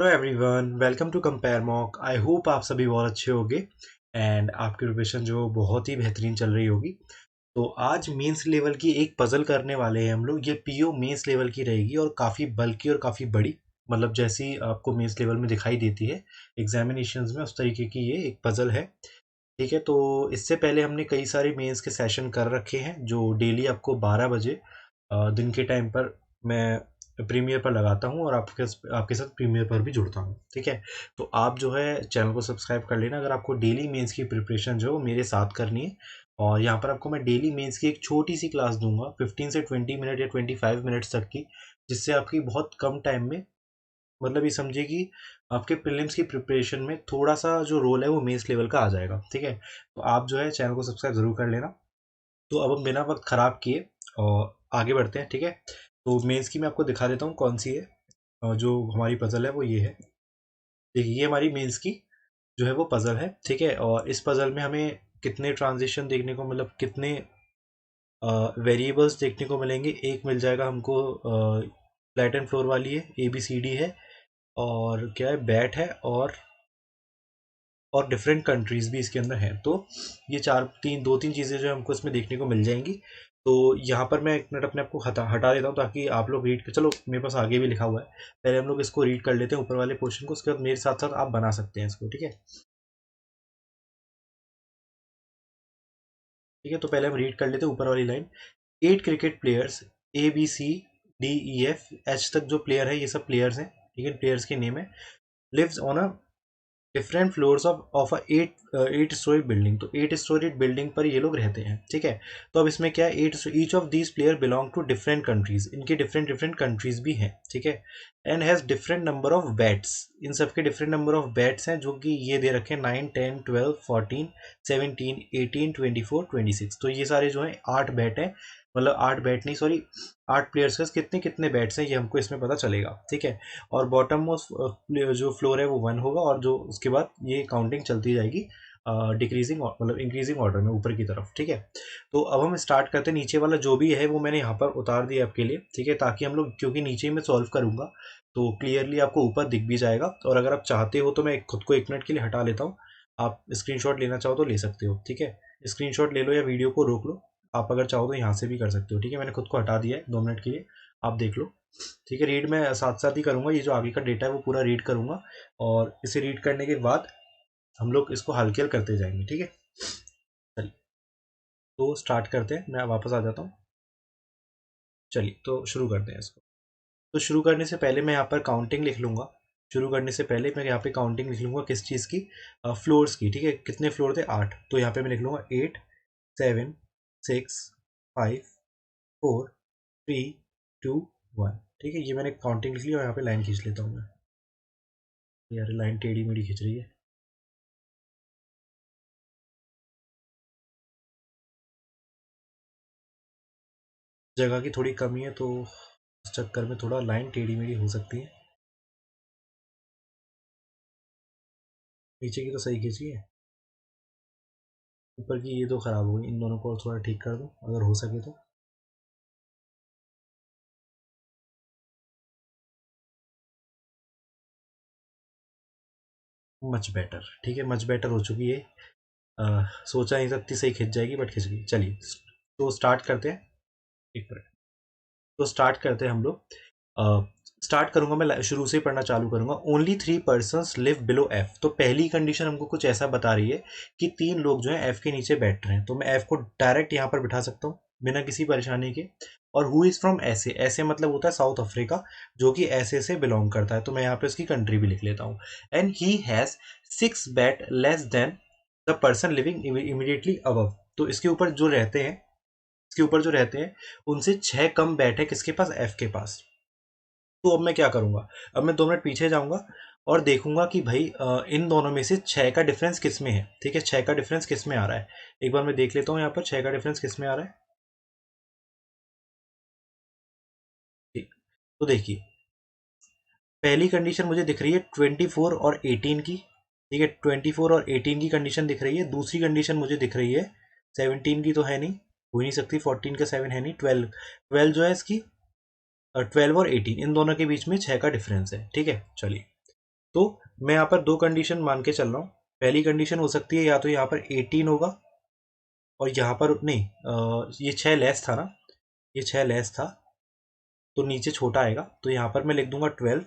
Hello everyone, welcome to compare mock. I hope आप सभी बहुत अच्छे होंगे एंड आपकी प्रिपरेशन जो बहुत ही बेहतरीन चल रही होगी। तो आज मेंस लेवल की एक पजल करने वाले हैं हम लोग। ये पीओ मेंस लेवल की रहेगी और काफ़ी बल्कि और काफ़ी बड़ी, मतलब जैसी आपको मेंस लेवल में दिखाई देती है एग्जामिनेशंस में, उस तरीके की ये एक पजल है। ठीक है, तो इससे पहले हमने कई सारे मेंस के सेशन कर रखे हैं जो डेली आपको 12 बजे दिन के टाइम पर मैं प्रीमियर पर लगाता हूँ और आपके साथ प्रीमियर पर भी जुड़ता हूँ। ठीक है, तो आप जो है चैनल को सब्सक्राइब कर लेना अगर आपको डेली मेंस की प्रिपरेशन जो है वो मेरे साथ करनी है। और यहाँ पर आपको मैं डेली मेंस की एक छोटी सी क्लास दूंगा, 15 से 20 मिनट या 25 मिनट्स तक की, जिससे आपकी बहुत कम टाइम में, मतलब ये समझिए कि आपके प्रीलिम्स की प्रिपरेशन में थोड़ा सा जो रोल है वो मेंस लेवल का आ जाएगा। ठीक है, तो आप जो है चैनल को सब्सक्राइब जरूर कर लेना। तो अब हम बिना वक्त खराब किए और आगे बढ़ते हैं। ठीक है, तो मेंस की मैं आपको दिखा देता हूँ कौन सी है। जो हमारी पजल है वो ये है। देखिए, ये हमारी मेंस की जो है वो पजल है। ठीक है, और इस पजल में हमें कितने ट्रांजिशन देखने को, मतलब कितने वेरिएबल्स देखने को मिलेंगे। एक मिल जाएगा हमको, फ्लैट एंड फ्लोर वाली है, ABCD है, और क्या है, बैट है, और डिफरेंट कंट्रीज़ भी इसके अंदर हैं। तो ये दो तीन चीज़ें जो हमको इसमें देखने को मिल जाएंगी। तो यहाँ पर मैं एक मिनट अपने आप को हटा देता हूँ ताकि आप लोग रीड कर, चलो मेरे पास आगे भी लिखा हुआ है, पहले हम लोग इसको रीड कर लेते हैं ऊपर वाले पोर्शन को, उसके बाद मेरे साथ साथ आप बना सकते हैं इसको। ठीक है, ठीक है, तो पहले हम रीड कर लेते हैं ऊपर वाली line. 8 cricket players, ABCDEF H तक जो प्लेयर है ये सब प्लेयर्स हैं। ठीक है, प्लेयर्स के नेम है। Lives on a different floors of a eight story building. तो 8 स्टोरी बिल्डिंग पर ये लोग रहते हैं। ठीक है, तो अब इसमें क्या है, at each of these player belong to different countries, इनके डिफरेंट डिफरेंट कंट्रीज भी हैं। ठीक है, and has different number of bats, इन सबके डिफरेंट नंबर ऑफ बैट्स हैं जो कि ये दे रखे हैं 9, 10, 12, 14, 17, 18, 24, 26। तो ये सारे जो है 8 बैट हैं, मतलब 8 बैट नहीं, सॉरी, 8 प्लेयर्स के कितने कितने बैट्स हैं ये हमको इसमें पता चलेगा। ठीक है, और बॉटम मोस्ट जो फ्लोर है वो 1 होगा, और जो उसके बाद ये काउंटिंग चलती जाएगी डिक्रीजिंग, मतलब इंक्रीजिंग ऑर्डर में ऊपर की तरफ। ठीक है, तो अब हम स्टार्ट करते हैं। नीचे वाला जो भी है वो मैंने यहाँ पर उतार दिया आपके लिए। ठीक है, ताकि हम लोग, क्योंकि नीचे ही मैं सॉल्व करूंगा तो क्लियरली आपको ऊपर दिख भी जाएगा। और अगर आप चाहते हो तो मैं खुद को 1 मिनट के लिए हटा लेता हूँ, आप स्क्रीनशॉट लेना चाहो तो ले सकते हो। ठीक है, स्क्रीनशॉट ले लो या वीडियो को रोक लो, आप अगर चाहो तो यहाँ से भी कर सकते हो। ठीक है, मैंने खुद को हटा दिया है 2 मिनट के लिए, आप देख लो। ठीक है, रीड मैं साथ साथ ही करूँगा, ये जो आगे का डेटा है वो पूरा रीड करूँगा, और इसे रीड करने के बाद हम लोग इसको हल्के हल करते जाएंगे। ठीक है, चलिए तो स्टार्ट करते हैं, मैं वापस आ जाता हूँ। चलिए तो शुरू करते हैं इसको। तो शुरू करने से पहले मैं यहाँ पर काउंटिंग लिख लूँगा। शुरू करने से पहले मैं यहाँ पे काउंटिंग लिख लूँगा, किस चीज़ की, फ्लोर्स की। ठीक है, कितने फ्लोर थे, 8, तो यहाँ पे मैं लिख लूँगा 8, 7, 6, 5, 4, 3, 2, 1। ठीक है, ये मैंने काउंटिंग लिख ली और यहाँ पे लाइन खींच लेता हूँ मैं। यार लाइन टेढ़ी मेढ़ी खींच रही है। जगह की थोड़ी कमी है तो इस चक्कर में थोड़ा लाइन टेढ़ी मेढ़ी हो सकती है। नीचे की तो सही खींची है, ऊपर की ये तो खराब हो गई। इन दोनों को थोड़ा ठीक कर दूं अगर हो सके तो। मच बेटर, ठीक है, मच बेटर हो चुकी है। सोचा नहीं था इतनी सही खिंच जाएगी, बट खिंच गई। चलिए तो स्टार्ट करते हैं। एक मिनट, तो स्टार्ट करते हैं हम लोग। स्टार्ट करूंगा मैं, शुरू से ही पढ़ना चालू करूंगा। Only 3 persons live below F. तो पहली कंडीशन हमको कुछ ऐसा बता रही है कि 3 लोग जो है एफ के नीचे बैठ रहे हैं। तो मैं एफ को डायरेक्ट यहाँ पर बिठा सकता हूँ बिना किसी परेशानी के। और हु इज फ्रॉम ऐसे, ऐसे मतलब होता है साउथ अफ्रीका, जो कि ऐसे से बिलोंग करता है। तो मैं यहाँ पे उसकी कंट्री भी लिख लेता हूँ। And he has 6 bat less than the person living immediately above. तो इसके ऊपर जो रहते हैं उनसे 6 कम बैट है किसके पास, एफ के पास। तो अब मैं क्या करूंगा, अब मैं 2 मिनट पीछे जाऊंगा और देखूंगा कि भाई इन दोनों में से 6 का डिफरेंस किस में है। ठीक है, 6 का डिफरेंस किस में आ रहा है, एक बार मैं देख लेता हूँ यहाँ पर 6 का डिफरेंस किस में आ रहा है। ठीक, तो देखिए, पहली कंडीशन मुझे दिख रही है 24 और 18 की। ठीक है, 24 और 18 की कंडीशन दिख रही है। दूसरी कंडीशन मुझे दिख रही है 17 की, तो है नहीं, हो ही नहीं सकती, 14 का 7 है नहीं, 12, 12 जो है इसकी, 12 और 18 इन दोनों के बीच में 6 का डिफरेंस है। ठीक है, चलिए तो मैं यहाँ पर दो कंडीशन मान के चल रहा हूँ। पहली कंडीशन हो सकती है या तो यहाँ पर 18 होगा और यहाँ पर नहीं, ये 6 लेस था ना, ये 6 लेस था तो नीचे छोटा आएगा, तो यहाँ पर मैं लिख दूंगा 12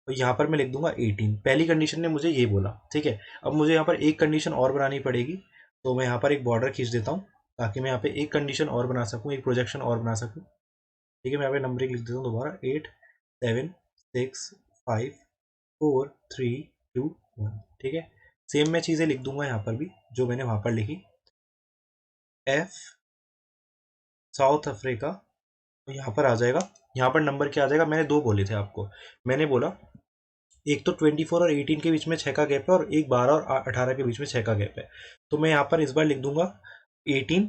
और यहाँ पर मैं लिख दूंगा 18। पहली कंडीशन ने मुझे ये बोला, ठीक है। अब मुझे यहाँ पर एक कंडीशन और बनानी पड़ेगी, तो मैं यहाँ पर एक बॉर्डर खींच देता हूँ ताकि मैं यहाँ पे एक कंडीशन और बना सकूँ, एक प्रोजेक्शन और बना सकूँ, ठीक है। मैं यहाँ पे नंबरिंग लिख देता हूँ दोबारा, 8 7 6 5 4 3 2 1, ठीक है। सेम मैं चीज़ें लिख दूंगा यहाँ पर भी जो मैंने वहाँ पर लिखी, एफ साउथ अफ्रीका, तो यहाँ पर आ जाएगा। यहाँ पर नंबर क्या आ जाएगा, मैंने दो बोले थे आपको। मैंने बोला एक तो 24 और 18 के बीच में 6 का गैप है और एक 12 और 18 के बीच में 6 का गैप है। तो मैं यहाँ पर इस बार लिख दूंगा 18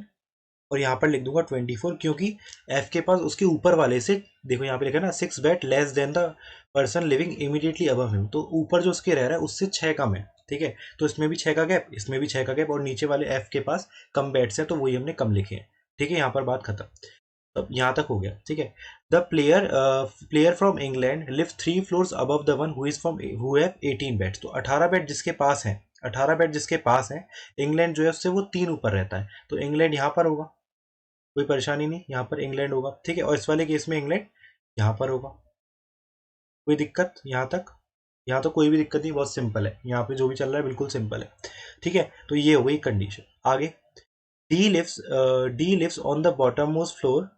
और यहाँ पर लिख दूंगा 24, क्योंकि एफ के पास उसके ऊपर वाले से, देखो यहाँ पे लिखा है ना 6 bat less than the person living immediately above him, तो ऊपर जो उसके रह रहा है उससे 6 कम है, ठीक है। तो इसमें भी 6 का गैप, इसमें भी 6 का गैप और नीचे वाले एफ के पास कम बेट्स है तो वही हमने कम लिखे हैं, ठीक है। यहाँ पर बात खत्म। अब यहाँ तक हो गया, ठीक है। The player from England live 3 floors above the one who is from who have 18 bats, तो 18 बैट जिसके पास है, 18 बैट जिसके पास है, इंग्लैंड जो है उससे वो 3 ऊपर रहता है, तो इंग्लैंड यहाँ पर होगा, कोई परेशानी नहीं, यहाँ पर इंग्लैंड होगा, ठीक है। और इस वाले केस में इंग्लैंड यहाँ पर होगा, कोई दिक्कत यहाँ तक? यहाँ तो कोई भी दिक्कत नहीं, बहुत सिंपल है, यहाँ पे जो भी चल रहा है बिल्कुल सिंपल है, ठीक है। तो ये हो गई कंडीशन। आगे, D lives on the bottom most floor,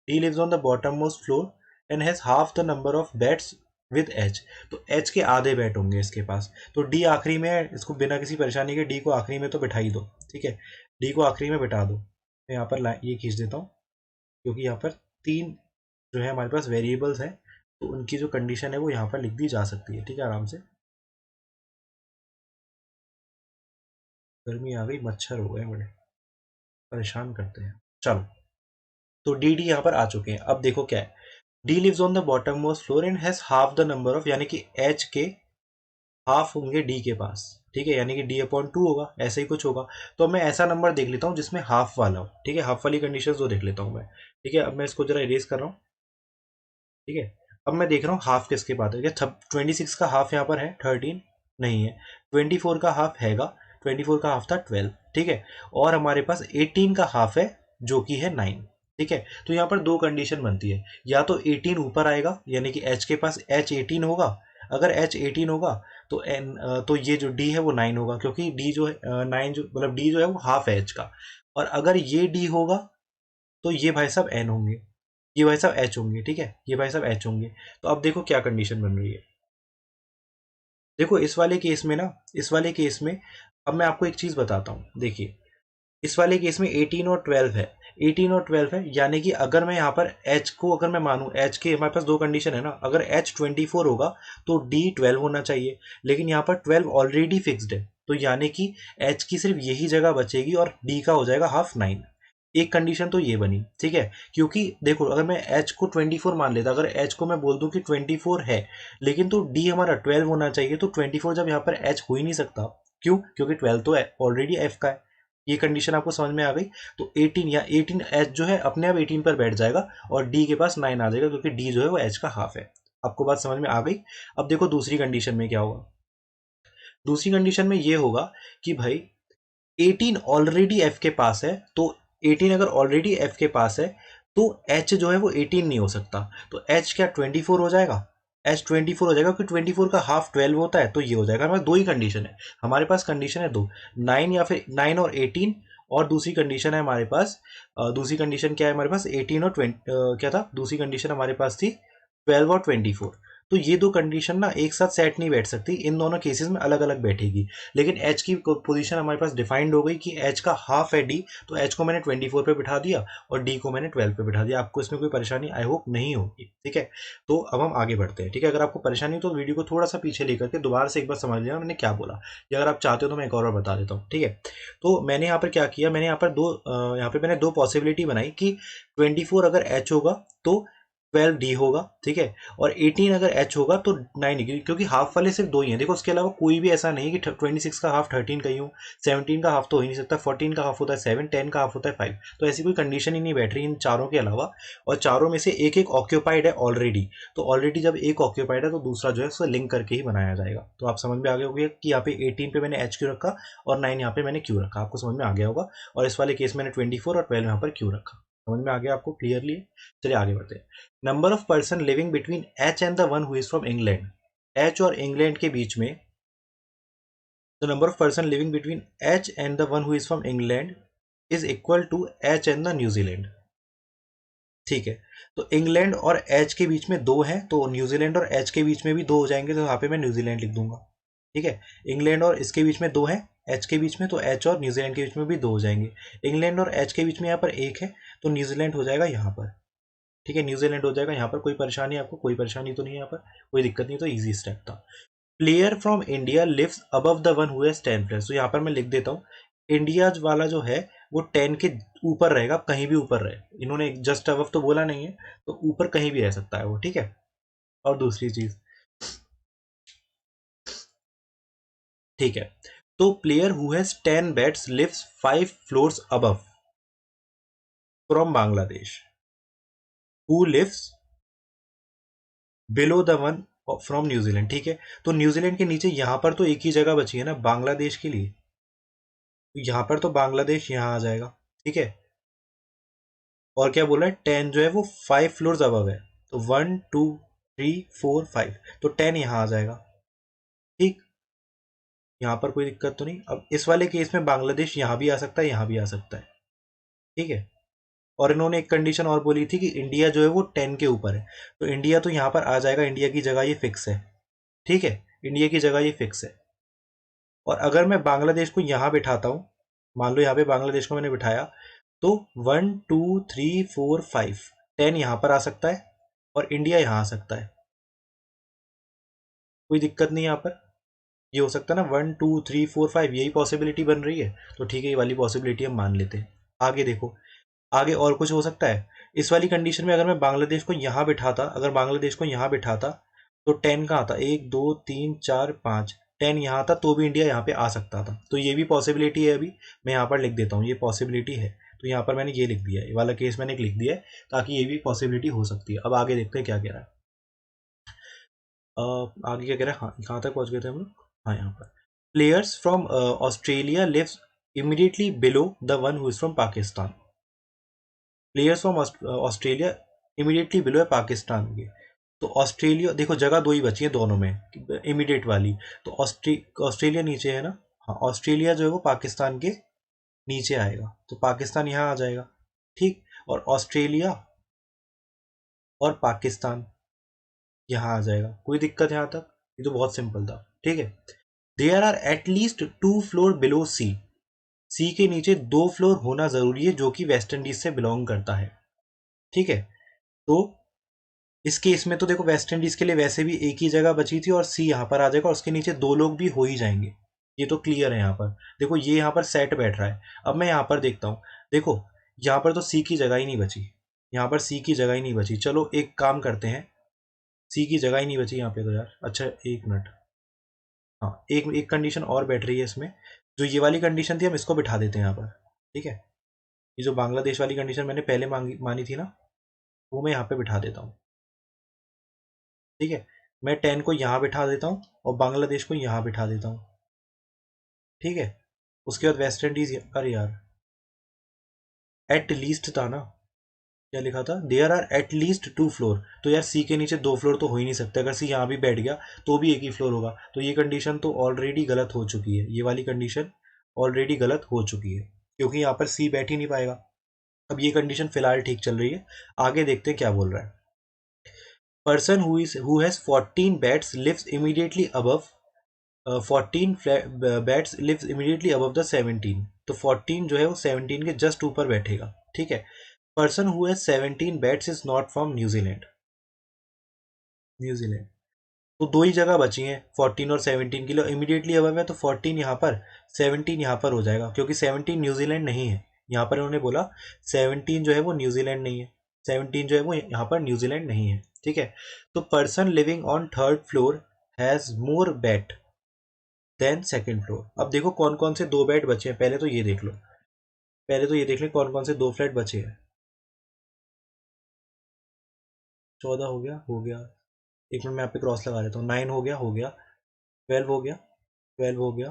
he lives on the bottommost floor and has half the number of beds with H, तो H के आधे बैट होंगे इसके पास, तो D आखिरी में है, इसको बिना किसी परेशानी के D को आखिरी में तो बिठा ही दो, ठीक है। D को आखिरी में बिठा दो, मैं यहाँ पर ये खींच देता हूँ क्योंकि यहाँ पर 3 जो है हमारे पास वेरिएबल्स हैं, तो उनकी जो कंडीशन है वो यहाँ पर लिख दी जा सकती है, ठीक है, आराम से। गर्मी आ गई, मच्छर हो गए बड़े परेशान करते हैं। चलो, तो डी यहाँ पर आ चुके हैं। अब देखो क्या है, D lives on the bottom most floor and has half the number of, यानी कि एच के हाफ होंगे डी के पास, ठीक है, यानी कि डी अपॉन 2 होगा, ऐसे ही कुछ होगा। तो मैं ऐसा नंबर देख लेता हूँ जिसमें हाफ वाला हो, ठीक है, हाफ वाली कंडीशन जो देख लेता हूँ मैं, ठीक है। अब मैं इसको जरा इरेज कर रहा हूँ, ठीक है। अब मैं देख रहा हूँ हाफ किसके पास है, 26 का हाफ यहाँ पर है 13, नहीं है। 24 का हाफ हैगा, 24 का हाफ था 12, ठीक है। और हमारे पास 18 का हाफ है जो कि है 9, ठीक है। तो यहाँ पर दो कंडीशन बनती है, या तो 18 ऊपर आएगा यानी कि एच के पास एच 18 होगा, अगर एच 18 होगा तो एन, तो ये जो डी है वो 9 होगा, क्योंकि डी जो है 9 जो मतलब डी जो है वो हाफ है एच का। और अगर ये डी होगा तो ये भाई साहब एन होंगे, ये भाई साहब एच होंगे, ठीक है, ये भाई साहब एच होंगे। तो अब देखो क्या कंडीशन बन रही है, देखो इस वाले केस में ना, इस वाले केस में अब मैं आपको एक चीज बताता हूँ, देखिए इस वाले केस में 18 और 12 है, 18 और 12 है, यानी कि अगर मैं यहाँ पर h को अगर मैं मानूं, h के हमारे पास दो कंडीशन है ना, अगर h 24 होगा तो d 12 होना चाहिए, लेकिन यहाँ पर 12 ऑलरेडी फिक्स्ड है, तो यानी कि h की सिर्फ यही जगह बचेगी और d का हो जाएगा हाफ 9। एक कंडीशन तो ये बनी, ठीक है, क्योंकि देखो अगर मैं h को 24 मान लेता, अगर h को मैं बोल दूं कि 24 है, लेकिन तो d हमारा 12 होना चाहिए, तो 24 जब यहाँ पर h हो ही नहीं सकता, क्यों? क्योंकि 12 तो ऑलरेडी f का है। ये कंडीशन आपको समझ में आ गई, तो 18 या 18 h जो है अपने आप 18 पर बैठ जाएगा और d के पास 9 आ जाएगा, क्योंकि d जो है वो h का हाफ है। आपको बात समझ में आ गई? अब देखो दूसरी कंडीशन में क्या होगा, दूसरी कंडीशन में ये होगा कि भाई 18 ऑलरेडी f के पास है, तो 18 अगर ऑलरेडी f के पास है तो h जो है वो 18 नहीं हो सकता, तो h क्या 24 हो जाएगा, h 24 हो जाएगा, क्योंकि 24 का हाफ 12 होता है, तो ये हो जाएगा। हमारे दो ही कंडीशन है, हमारे पास कंडीशन है दो, 9 या फिर 9 और 18, और दूसरी कंडीशन है हमारे पास, दूसरी कंडीशन क्या है हमारे पास, 18 और 20, क्या था दूसरी कंडीशन हमारे पास थी 12 और 24। तो ये दो कंडीशन ना एक साथ सेट नहीं बैठ सकती, इन दोनों केसेस में अलग अलग बैठेगी, लेकिन एच की पोजीशन हमारे पास डिफाइंड हो गई कि एच का हाफ है डी, तो एच को मैंने 24 पे बिठा दिया और डी को मैंने 12 पे बिठा दिया। आपको इसमें कोई परेशानी आई होप नहीं होगी, ठीक है। तो अब हम आगे बढ़ते हैं, ठीक है। अगर आपको परेशानी हो तो वीडियो को थोड़ा सा पीछे लेकर के दोबारा से एक बार समझ लेना मैंने क्या बोला, या अगर आप चाहते हो तो मैं एक और बार बता देता हूँ, ठीक है। तो मैंने यहाँ पर क्या किया, मैंने यहाँ पर मैंने दो पॉसिबिलिटी बनाई कि 24 अगर एच होगा तो 12D होगा, ठीक है, और 18 अगर H होगा तो 9, क्योंकि हाफ वाले सिर्फ दो ही हैं। देखो उसके अलावा कोई भी ऐसा नहीं कि 26 का हाफ 13 का ही हो, 17 का हाफ तो हो ही नहीं सकता, 14 का हाफ होता है 7, 10 का हाफ होता है 5, तो ऐसी कोई कंडीशन ही नहीं बैठ रही इन चारों के अलावा। और चारों में से एक एक ऑक्यूपाइड है ऑलरेडी, तो ऑलरेडी जब एक ऑक्यूपाइड है तो दूसरा जो है उसको लिंक करके ही बनाया जाएगा। तो आप समझ में आ गए होंगे कि यहाँ पे 18 पे मैंने H क्यों रखा और 9 यहाँ पे मैंने क्यों रखा, आपको समझ में आ गया होगा। और इस वाले केस मैंने 24 और 12 यहाँ पर क्यों रखा, समझ में आ गया आपको क्लियरली। चलिए आगे बढ़ते हैं। Number of person living between H and the one who is from England, H और इंग्लैंड के बीच में, the number of person living between H and the one who is from England is equal to H and the New Zealand, ठीक है। तो England और H के बीच में दो हैं, तो न्यूजीलैंड और एच के बीच में भी दो हो जाएंगे, तो यहाँ पे मैं न्यूजीलैंड लिख दूंगा, ठीक है। इंग्लैंड और इसके बीच में दो हैं, एच के बीच में, तो एच और न्यूजीलैंड के बीच में भी दो हो जाएंगे। इंग्लैंड और एच के बीच में यहाँ पर एक है, तो न्यूजीलैंड हो जाएगा यहाँ पर, ठीक है, न्यूजीलैंड हो जाएगा यहाँ पर। कोई परेशानी, आपको कोई परेशानी तो नहीं है यहाँ पर, कोई दिक्कत नहीं, तो इजी स्टेप था। Player from India lives above the one who has 10 plus, तो यहाँ पर मैं लिख देता हूँ इंडिया वाला जो है वो 10 के ऊपर रहेगा, कहीं भी ऊपर रहे, इन्होंने जस्ट अबव तो बोला नहीं है, तो ऊपर कहीं भी रह सकता है वो, ठीक है। और दूसरी चीज, ठीक है, तो player who has 10 bats lives 5 floors above from Bangladesh, who lives below the one from New Zealand, ठीक है। तो न्यूजीलैंड के नीचे यहाँ पर तो एक ही जगह बची है ना बांग्लादेश के लिए, तो यहाँ पर तो बांग्लादेश यहाँ आ जाएगा, ठीक है। और क्या बोला है, 10 जो है वो 5 फ्लोर्स अबव है, तो 1 2 3 4 5, तो 10 यहाँ आ जाएगा, ठीक। यहाँ पर कोई दिक्कत तो नहीं। अब इस वाले केस में बांग्लादेश यहाँ भी आ सकता है, यहाँ भी आ सकता है, ठीक है। और इन्होंने एक कंडीशन और बोली थी कि इंडिया जो है वो 10 के ऊपर है, तो इंडिया तो यहाँ पर आ जाएगा, इंडिया की जगह ये फिक्स है, ठीक है, इंडिया की जगह ये फिक्स है। और अगर मैं बांग्लादेश को यहाँ बिठाता हूँ, मान लो यहाँ पे बांग्लादेश को मैंने बिठाया, तो 1 2 3 4 5, 10 यहाँ पर आ सकता है और इंडिया यहाँ आ सकता है, कोई दिक्कत नहीं यहाँ पर, ये हो सकता है ना 1 2 3 4 5, यही पॉसिबिलिटी बन रही है, तो ठीक है, ये वाली पॉसिबिलिटी हम मान लेते हैं। आगे देखो, आगे और कुछ हो सकता है। इस वाली कंडीशन में अगर मैं बांग्लादेश को यहाँ बिठाता, अगर बांग्लादेश को यहाँ बिठाता, तो 10 कहाँ आता, 1 2 3 4 5, 10 यहाँ आता, तो भी इंडिया यहाँ पे आ सकता था, तो ये भी पॉसिबिलिटी है। अभी मैं यहाँ पर लिख देता हूँ, ये पॉसिबिलिटी है, तो यहाँ पर मैंने ये लिख दिया है, ये वाला केस मैंने लिख दिया है, ताकि ये भी पॉसिबिलिटी हो सकती है। अब आगे देखते हैं क्या कह रहा है। आगे क्या कह रहा है, हाँ कहाँ तक पहुँच गए थे हम लोग, हाँ यहाँ पर। Players from Australia lives immediately below the one who is from Pakistan, players from Australia immediately below है पाकिस्तान के, तो ऑस्ट्रेलिया देखो जगह दो ही बची है दोनों में, इमीडिएट वाली, तो ऑस्ट्रेलिया नीचे है ना, हाँ ऑस्ट्रेलिया जो है वो पाकिस्तान के नीचे आएगा, तो पाकिस्तान यहाँ आ जाएगा, ठीक। और ऑस्ट्रेलिया और पाकिस्तान यहाँ आ जाएगा, कोई दिक्कत यहाँ तक, ये तो बहुत सिंपल था, ठीक है। There are at least 2 floor below C, C के नीचे 2 फ्लोर होना जरूरी है जो कि वेस्ट इंडीज से बिलोंग करता है, ठीक है। तो इस केस में तो देखो वेस्ट इंडीज के लिए वैसे भी एक ही जगह बची थी और सी यहाँ पर आ जाएगा और उसके नीचे दो लोग भी हो ही जाएंगे, ये तो क्लियर है। यहाँ पर देखो ये यहाँ पर सेट बैठ रहा है। अब मैं यहाँ पर देखता हूँ, देखो यहाँ पर तो सी की जगह ही नहीं बची, यहाँ पर सी की जगह ही नहीं बची। चलो एक काम करते हैं, सी की जगह ही नहीं बची यहाँ पे तो यार, अच्छा एक मिनट, हाँ एक एक कंडीशन और बैठ रही है इसमें, जो ये वाली कंडीशन थी हम इसको बिठा देते हैं यहाँ पर, ठीक है। ये जो बांग्लादेश वाली कंडीशन मैंने पहले मानी थी ना, वो मैं यहाँ पे बिठा देता हूँ, ठीक है। मैं 10 को यहाँ बिठा देता हूँ और बांग्लादेश को यहाँ बिठा देता हूँ, ठीक है। उसके बाद वेस्ट इंडीज, अरे यार एट लीस्ट था ना, क्या लिखा था, there are at least 2 floor, तो यार सी के नीचे 2 फ्लोर तो हो ही नहीं सकते, अगर सी यहाँ भी बैठ गया तो भी एक ही फ्लोर होगा, तो ये कंडीशन तो ऑलरेडी गलत हो चुकी है, ये वाली कंडीशन ऑलरेडी गलत हो चुकी है, क्योंकि यहाँ पर सी बैठ ही नहीं पाएगा। अब ये कंडीशन फिलहाल ठीक चल रही है, आगे देखते हैं क्या बोल रहा है। Person who has 14 bats lives immediately above 14 bats lives immediately above the 17, तो 14 जो है वो 17 के जस्ट ऊपर बैठेगा, ठीक है। Person who has 17 bats is not from New Zealand, New Zealand, तो दो ही जगह बची हैं 14 और 17 के लिए, इमीडिएटली अबव है तो 14 यहाँ पर, 17 यहाँ पर हो जाएगा, क्योंकि 17 न्यूजीलैंड नहीं है, यहाँ पर उन्होंने बोला 17 जो है वो न्यूजीलैंड नहीं है, 17 जो है वो यहाँ पर न्यूजीलैंड नहीं है, ठीक है। तो person living on third floor has more bat than second floor. अब देखो कौन कौन से दो बेड बचे हैं, पहले तो ये देख लो, पहले तो ये देख ले कौन कौन से दो फ्लैट बचे हैं। 14 हो गया, हो गया। एक मिनट मैं यहाँ पे क्रॉस लगा लेता हूँ। 9 हो गया, हो गया। 12 हो गया, 12 हो गया।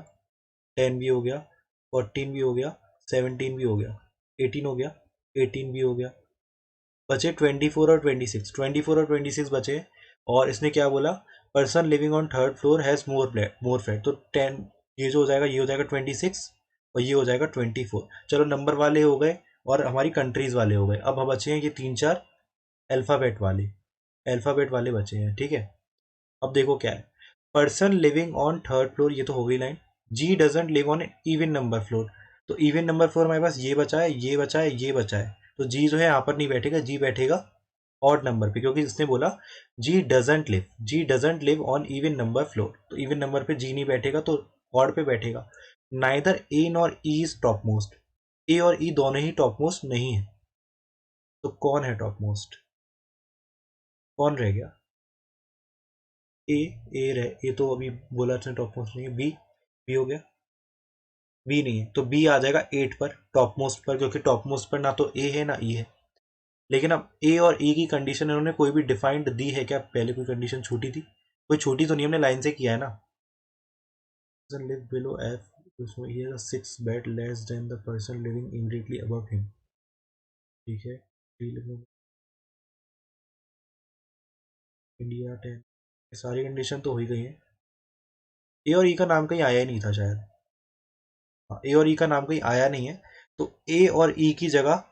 10 भी हो गया, 14 भी हो गया, 17 भी हो गया, 18 हो गया, 18 भी हो गया। बचे 24 और 26, 24 और 26 बचे। और इसने क्या बोला, person living on third floor has more flat. तो 10, ये जो हो जाएगा ये हो जाएगा 26 और ये हो जाएगा 24। चलो नंबर वाले हो गए और हमारी कंट्रीज वाले हो गए। अब हम बचे हैं ये 3 4 अल्फ़ाबेट वाले, अल्फ़ाबेट वाले बचे हैं, ठीक है। अब देखो क्या है, person living on third floor, ये तो हो गई line. G doesn't live on even number floor. तो इवन नंबर फ्लोर हमारे पास ये बचा है, ये बचा है, ये बचा है। तो जी जो है यहाँ पर नहीं बैठेगा, जी बैठेगा ऑड नंबर पे, क्योंकि इसने बोला G doesn't live on even number floor. तो इवन नंबर पे जी नहीं बैठेगा तो ऑड पे बैठेगा। Neither A nor E is topmost. A और ई दोनों ही टॉप मोस्ट नहीं है। तो कौन है टॉप मोस्ट, कौन रह गया? ए, ए तो अभी बोला था टॉप मोस्ट नहीं है। बी, बी हो गया, बी नहीं है। तो बी आ जाएगा 8 पर, टॉप मोस्ट पर, क्योंकि टॉप मोस्ट पर ना तो ए है ना ई है। लेकिन अब ए और ई की कंडीशन इन्होंने कोई भी डिफाइंड दी है क्या? पहले कोई कंडीशन छूटी थी? कोई छूटी तो नहीं, हमने लाइन से किया है ना। लिव बिलो एफ, उसमें ये 6 bed less than the person living immediately above him, ठीक है। इंडिया 10, सारी कंडीशन तो हो ही गई है। ए और ई का नाम कहीं आया ही नहीं था शायद। हाँ, ए और ई का नाम कहीं आया नहीं है। तो ए और ई की जगह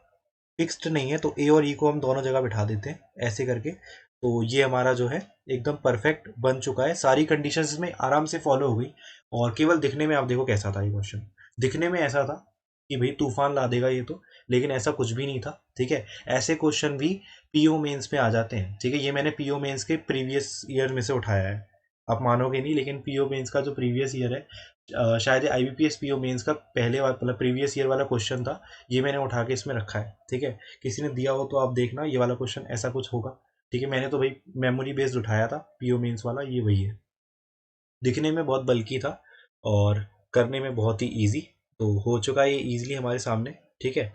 फिक्स्ड नहीं है, तो ए और ई को हम दोनों जगह बिठा देते हैं ऐसे करके। तो ये हमारा जो है एकदम परफेक्ट बन चुका है, सारी कंडीशंस इसमें आराम से फॉलो हो गई। और केवल दिखने में आप देखो कैसा था ये क्वेश्चन। दिखने में ऐसा था कि भाई तूफान ला देगा ये तो, लेकिन ऐसा कुछ भी नहीं था, ठीक है। ऐसे क्वेश्चन भी पीओ मेंस में आ जाते हैं, ठीक है। ये मैंने पीओ मेंस के प्रीवियस ईयर में से उठाया है। आप मानोगे नहीं, लेकिन पीओ मेंस का जो प्रीवियस ईयर है, शायद आईबीपीएस पीओ मेंस का पहले वाला मतलब प्रीवियस ईयर वाला क्वेश्चन था। ये मैंने उठा के इसमें रखा है, ठीक है। किसी ने दिया हो तो आप देखना ये वाला क्वेश्चन ऐसा कुछ होगा, ठीक है। मैंने तो भाई मेमोरी बेस्ड उठाया था, पीओ मेंस वाला ये वही है। दिखने में बहुत बल्कि था और करने में बहुत ही इजी। तो हो चुका है ये इजीली हमारे सामने, ठीक है।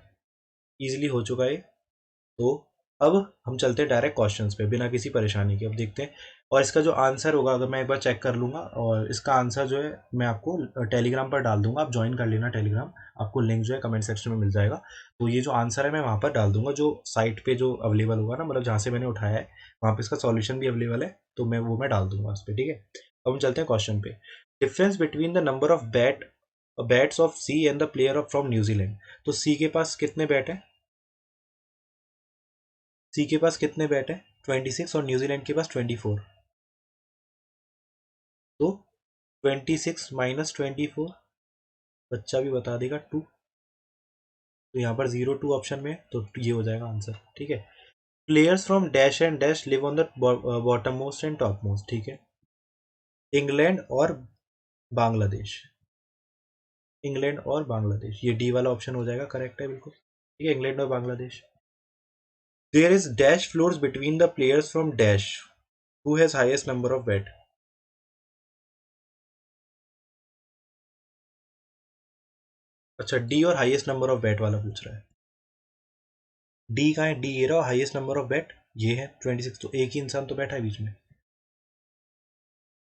इजीली हो चुका है। तो अब हम चलते हैं डायरेक्ट क्वेश्चंस पे बिना किसी परेशानी के। अब देखते हैं और इसका जो आंसर होगा, अगर मैं एक बार चेक कर लूँगा और इसका आंसर जो है मैं आपको टेलीग्राम पर डाल दूंगा। आप ज्वाइन कर लेना टेलीग्राम, आपको लिंक जो है कमेंट सेक्शन में मिल जाएगा। तो ये जो आंसर है मैं वहाँ पर डाल दूंगा, जो साइट पे जो अवेलेबल होगा ना, मतलब जहाँ से मैंने उठाया है वहाँ पे इसका सॉल्यूशन भी अवेलेबल है, तो मैं डाल दूंगा उस पर, ठीक है। अब हम चलते हैं क्वेश्चन पे। Difference between the number of bats of C and the player of from New Zealand. तो सी के पास कितने बैट हैं? सी के पास कितने बैट हैं? 26 और न्यूजीलैंड के पास 24। तो 26 माइनस 24, बच्चा भी बता देगा 2। तो यहाँ पर 0 2 ऑप्शन में, तो ये हो जाएगा आंसर, ठीक है। Players from dash and dash live on the bottom most and top most, ठीक है। इंग्लैंड और बांग्लादेश, इंग्लैंड और बांग्लादेश, ये डी वाला ऑप्शन हो जाएगा, करेक्ट है बिल्कुल, ठीक है। इंग्लैंड और Bangladesh. There is dash floors between the players from dash who has highest number of bat. अच्छा, डी और हाईएस्ट नंबर ऑफ बैट वाला पूछ रहा है। डी का है, डी ये रहा, हाईएस्ट नंबर ऑफ बैट ये है 26। तो एक ही इंसान तो बैठा है बीच में,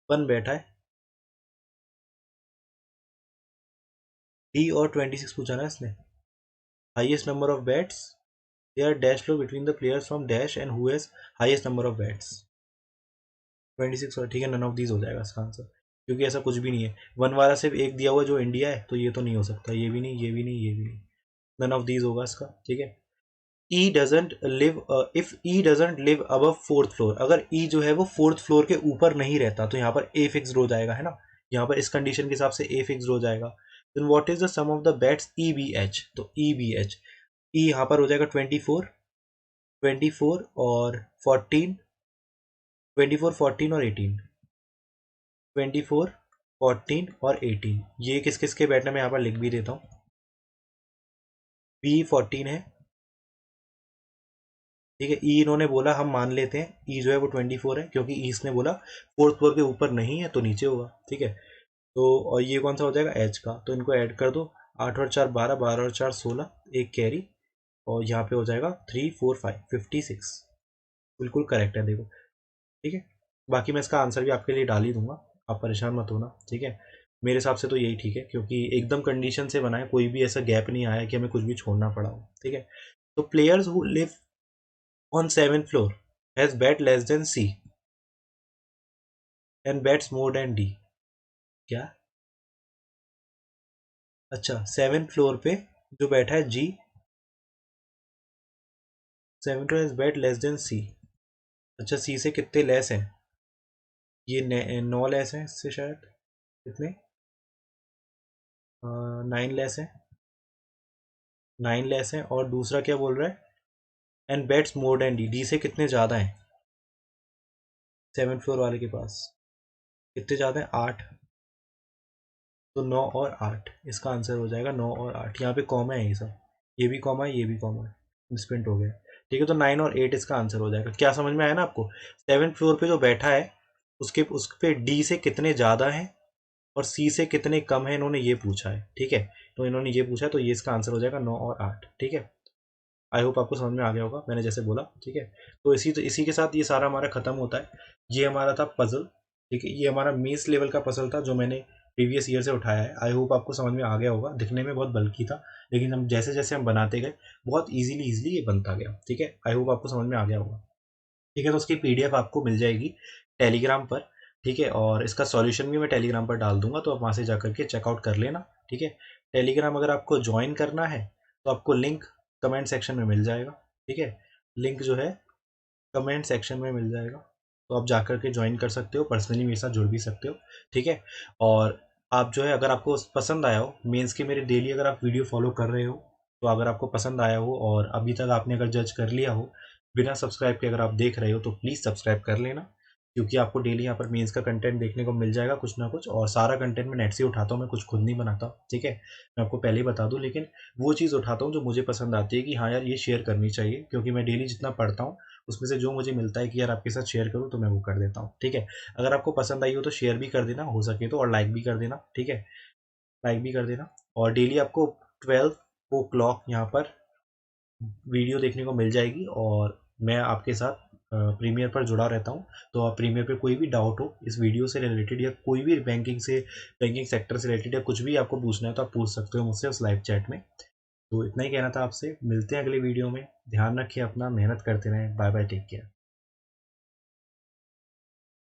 1 बैठा है। डी और 26 पूछा ना इसने। Highest number of bats, they are dash floor between the players from dash and who has highest number of bats. 26 और, ठीक है, नन ऑफ दीज हो जाएगा इसका आंसर, क्योंकि ऐसा कुछ भी नहीं है। 1 वाला सिर्फ एक दिया हुआ जो इंडिया है, तो ये तो नहीं हो सकता, ये भी नहीं, ये भी नहीं, ये भी नहीं। नन ऑफ दीज होगा इसका, ठीक है। E doesn't live, if E doesn't live above fourth floor, अगर ई जो है वो फोर्थ फ्लोर के ऊपर नहीं रहता, तो यहाँ पर ए फिक्स्ड हो जाएगा, है ना। यहाँ पर इस कंडीशन के हिसाब से ए फिक्स्ड हो जाएगा। Then what is the sum of the bats E B H. तो ई बी एच, ई यहाँ पर हो जाएगा 24, 24 और 14, 24 14 और 18, 24 14 और 18। ये किस किस के बैट है मैं यहाँ पर लिख भी देता हूँ। बी 14 है, ठीक है। ई इन्होंने बोला, हम मान लेते हैं ई जो है वो 24 है, क्योंकि ई इसने बोला फोर्थ फ्लोर के ऊपर नहीं है तो नीचे होगा। ठीक है। तो और ये कौन सा हो जाएगा, एच का, तो इनको ऐड कर दो। 8 और 4 12, 12 और 4 16, एक कैरी, और यहाँ पे हो जाएगा 3 4 5 56। बिल्कुल करेक्ट है, देखो। ठीक है। बाकी मैं इसका आंसर भी आपके लिए डाल ही दूंगा, आप परेशान मत होना। ठीक है। मेरे हिसाब से तो यही ठीक है, क्योंकि एकदम कंडीशन से बना है, कोई भी ऐसा गैप नहीं आया कि हमें कुछ भी छोड़ना पड़ा हो। ठीक है। तो players who live on 7th floor has bat less than C and bats more than D. क्या? अच्छा, 7th फ्लोर पे जो बैठा है G, 7th floor has bat less than C. अच्छा, सी से कितने लेस हैं? ये 9 लेस हैं इससे शायद। कितने? 9 लेस है। 9 लेस है, और दूसरा क्या बोल रहा है? And bats more than D, D से कितने ज़्यादा हैं 7th फ्लोर वाले के पास? कितने ज़्यादा हैं? 8। तो 9 और 8, इसका आंसर हो जाएगा 9 और 8। यहाँ पे कॉमा है ये सब, ये भी कॉमा है, ये भी कॉमा है, मिसप्रिंट हो गया। ठीक है। तो 9 और 8 इसका आंसर हो जाएगा। क्या समझ में आया ना आपको? 7th फ्लोर पे जो बैठा है उस पे डी से कितने ज़्यादा हैं और सी से कितने कम है, इन्होंने ये पूछा है। ठीक है। तो इन्होंने ये पूछा है, तो ये इसका आंसर हो जाएगा 9 और 8। ठीक है। आई होप आपको समझ में आ गया होगा मैंने जैसे बोला। ठीक है। तो इसी के साथ ये सारा हमारा खत्म होता है। ये हमारा था पजल। ठीक है। ये हमारा मेंस लेवल का पजल था जो मैंने प्रीवियस ईयर से उठाया है। आई होप आपको समझ में आ गया होगा। दिखने में बहुत बल्कि था, लेकिन हम जैसे जैसे हम बनाते गए बहुत ईजिली ये बनता गया। ठीक है। आई होप आपको समझ में आ गया होगा। ठीक है। तो उसकी पीडीएफ आपको मिल जाएगी टेलीग्राम पर। ठीक है। और इसका सॉल्यूशन भी मैं टेलीग्राम पर डाल दूंगा, तो आप वहाँ से जा करके चेकआउट कर लेना। ठीक है। टेलीग्राम अगर आपको ज्वाइन करना है तो आपको लिंक कमेंट सेक्शन में मिल जाएगा। ठीक है। लिंक जो है कमेंट सेक्शन में मिल जाएगा, तो आप जाकर के ज्वाइन कर सकते हो, पर्सनली मेरे साथ जुड़ भी सकते हो। ठीक है। और आप जो है, अगर आपको पसंद आया हो मेंस के मेरे डेली अगर आप वीडियो फॉलो कर रहे हो, तो अगर आपको पसंद आया हो और अभी तक आपने अगर जज कर लिया हो बिना सब्सक्राइब के, अगर आप देख रहे हो तो प्लीज़ सब्सक्राइब कर लेना, क्योंकि आपको डेली यहाँ पर मेंस का कंटेंट देखने को मिल जाएगा कुछ ना कुछ। और सारा कंटेंट मैं नेट से उठाता हूँ, मैं कुछ खुद नहीं बनाता। ठीक है। मैं आपको पहले ही बता दूँ, लेकिन वो चीज़ उठाता हूँ जो मुझे पसंद आती है कि हाँ यार ये शेयर करनी चाहिए, क्योंकि मैं डेली जितना पढ़ता हूँ उसमें से जो मुझे मिलता है कि यार आपके साथ शेयर करूँ, तो मैं वो कर देता हूँ। ठीक है। अगर आपको पसंद आई हो तो शेयर भी कर देना हो सके तो, और लाइक भी कर देना। ठीक है। लाइक भी कर देना। और डेली आपको 12 o'clock यहाँ पर वीडियो देखने को मिल जाएगी, और मैं आपके साथ प्रीमियर पर जुड़ा रहता हूँ। तो आप प्रीमियर पे कोई भी डाउट हो इस वीडियो से रिलेटेड, या कोई भी बैंकिंग सेक्टर से रिलेटेड, या कुछ भी आपको पूछना है तो आप पूछ सकते हो मुझसे उस लाइव चैट में। तो इतना ही कहना था आपसे। मिलते हैं अगले वीडियो में। ध्यान रखिए अपना, मेहनत करते रहें। Bye bye, take care.